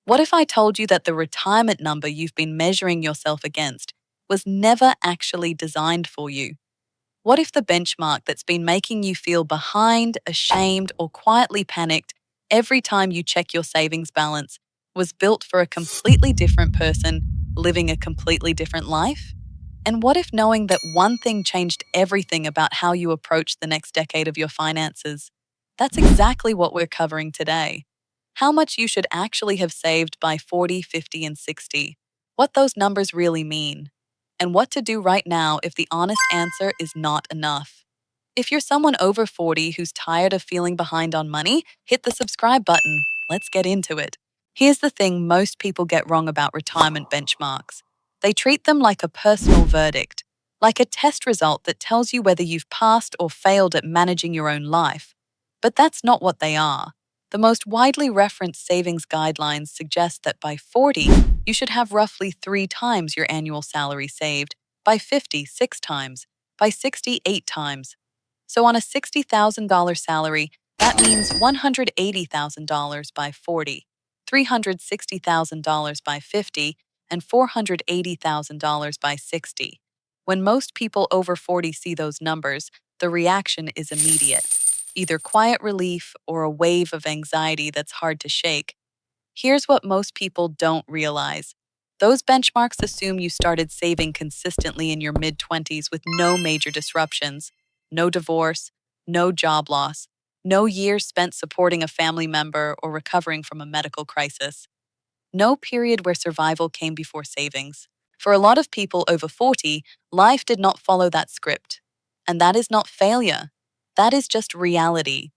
What if I told you that the retirement number you've been measuring yourself against was never actually designed for you? What if the benchmark that's been making you feel behind, ashamed, or quietly panicked every time you check your savings balance was built for a completely different person living a completely different life? And what if knowing that one thing changed everything about how you approach the next decade of your finances? That's exactly what we're covering today. How much you should actually have saved by 40, 50, and 60, what those numbers really mean, and what to do right now if the honest answer is not enough. If you're someone over 40 who's tired of feeling behind on money, hit the subscribe button. Let's get into it. Here's the thing most people get wrong about retirement benchmarks. They treat them like a personal verdict, like a test result that tells you whether you've passed or failed at managing your own life. But that's not what they are. The most widely referenced savings guidelines suggest that by 40, you should have roughly 3 times your annual salary saved, by 50, 6 times, by 60, 8 times. So on a $60,000 salary, that means $180,000 by 40, $360,000 by 50, and $480,000 by 60. When most people over 40 see those numbers, the reaction is immediate, either quiet relief or a wave of anxiety that's hard to shake. Here's what most people don't realize. Those benchmarks assume you started saving consistently in your mid 20s with no major disruptions, no divorce, no job loss, no years spent supporting a family member or recovering from a medical crisis, no period where survival came before savings. For a lot of people over 40, life did not follow that script. And that is not failure. That is just reality.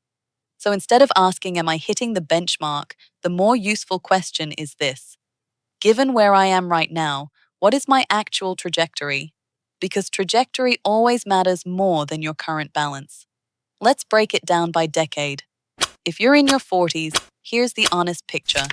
So instead of asking, am I hitting the benchmark, the more useful question is this. Given where I am right now, what is my actual trajectory? Because trajectory always matters more than your current balance. Let's break it down by decade. If you're in your 40s, here's the honest picture.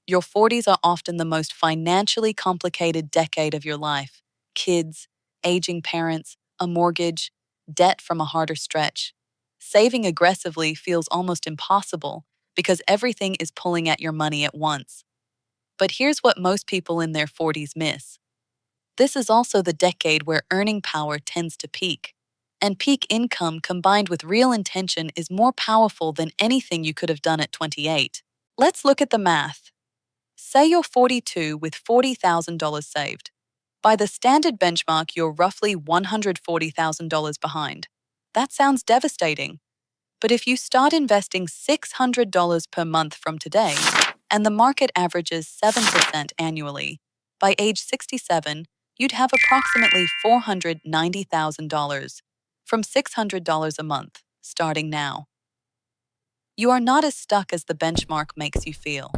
Your 40s are often the most financially complicated decade of your life. Kids, aging parents, a mortgage, debt from a harder stretch. Saving aggressively feels almost impossible because everything is pulling at your money at once. But here's what most people in their 40s miss. This is also the decade where earning power tends to peak. And peak income combined with real intention is more powerful than anything you could have done at 28. Let's look at the math. Say you're 42 with $40,000 saved. By the standard benchmark, you're roughly $140,000 behind. That sounds devastating. But if you start investing $600 per month from today, and the market averages 7% annually, by age 67, you'd have approximately $490,000 from $600 a month, starting now. You are not as stuck as the benchmark makes you feel.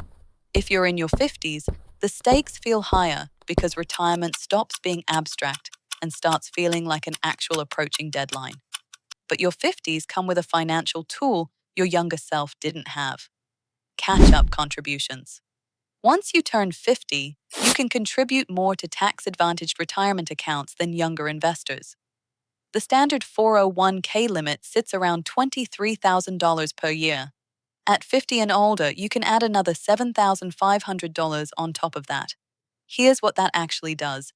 If you're in your 50s, the stakes feel higher because retirement stops being abstract and starts feeling like an actual approaching deadline. But your 50s come with a financial tool your younger self didn't have: catch up contributions. Once you turn 50, you can contribute more to tax advantaged retirement accounts than younger investors. The standard 401k limit sits around $23,000 per year. At 50 and older, you can add another $7,500 on top of that. Here's what that actually does.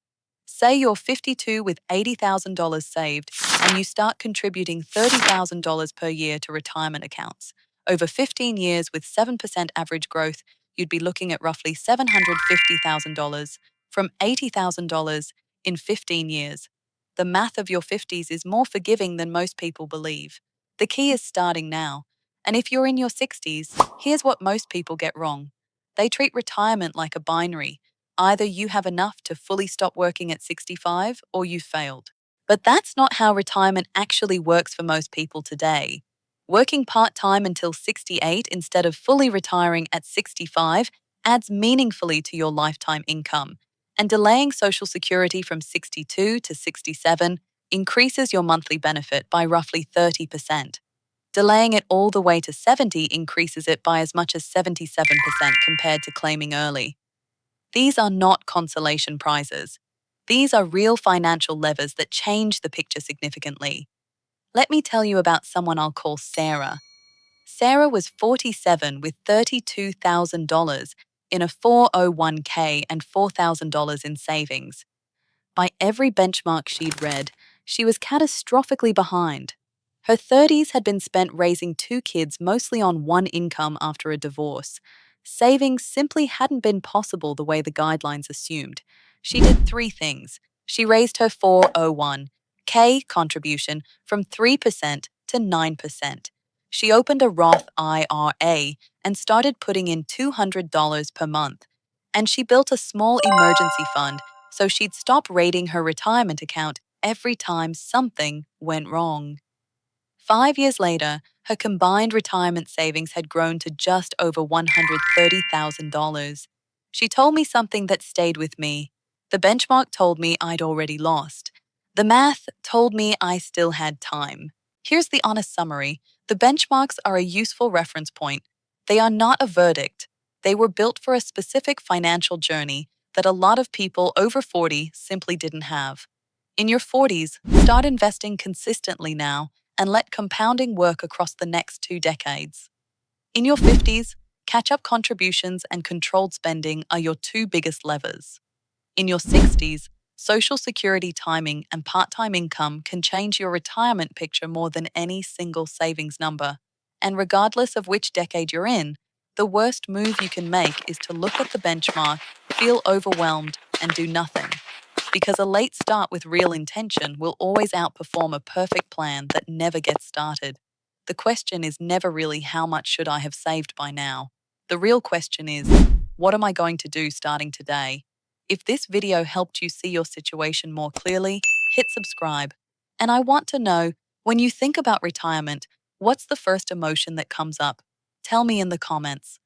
Say you're 52 with $80,000 saved and you start contributing $30,000 per year to retirement accounts. Over 15 years with 7% average growth, you'd be looking at roughly $750,000 from $80,000 in 15 years. The math of your 50s is more forgiving than most people believe. The key is starting now. And if you're in your 60s, here's what most people get wrong. They treat retirement like a binary. Either you have enough to fully stop working at 65 or you've failed. But that's not how retirement actually works for most people today. Working part-time until 68 instead of fully retiring at 65 adds meaningfully to your lifetime income, and delaying Social Security from 62 to 67 increases your monthly benefit by roughly 30%. Delaying it all the way to 70 increases it by as much as 77% compared to claiming early. These are not consolation prizes. These are real financial levers that change the picture significantly. Let me tell you about someone I'll call Sarah. Sarah was 47 with $32,000 in a 401k and $4,000 in savings. By every benchmark she'd read, she was catastrophically behind. Her 30s had been spent raising two kids mostly on one income after a divorce. Saving simply hadn't been possible the way the guidelines assumed. She did three things. She raised her 401k contribution from 3% to 9%. She opened a Roth IRA and started putting in $200 per month. And she built a small emergency fund so she'd stop raiding her retirement account every time something went wrong. 5 years later, her combined retirement savings had grown to just over $130,000. She told me something that stayed with me. The benchmark told me I'd already lost. The math told me I still had time. Here's the honest summary. The benchmarks are a useful reference point. They are not a verdict. They were built for a specific financial journey that a lot of people over 40 simply didn't have. In your 40s, start investing consistently now and let compounding work across the next 2 decades. In your 50s, catch up contributions and controlled spending are your two biggest levers. In your 60s, Social Security timing and part time income can change your retirement picture more than any single savings number. And regardless of which decade you're in, the worst move you can make is to look at the benchmark, feel overwhelmed, and do nothing. Because a late start with real intention will always outperform a perfect plan that never gets started. The question is never really how much should I have saved by now? The real question is, what am I going to do starting today? If this video helped you see your situation more clearly, hit subscribe. And I want to know, when you think about retirement, what's the first emotion that comes up? Tell me in the comments.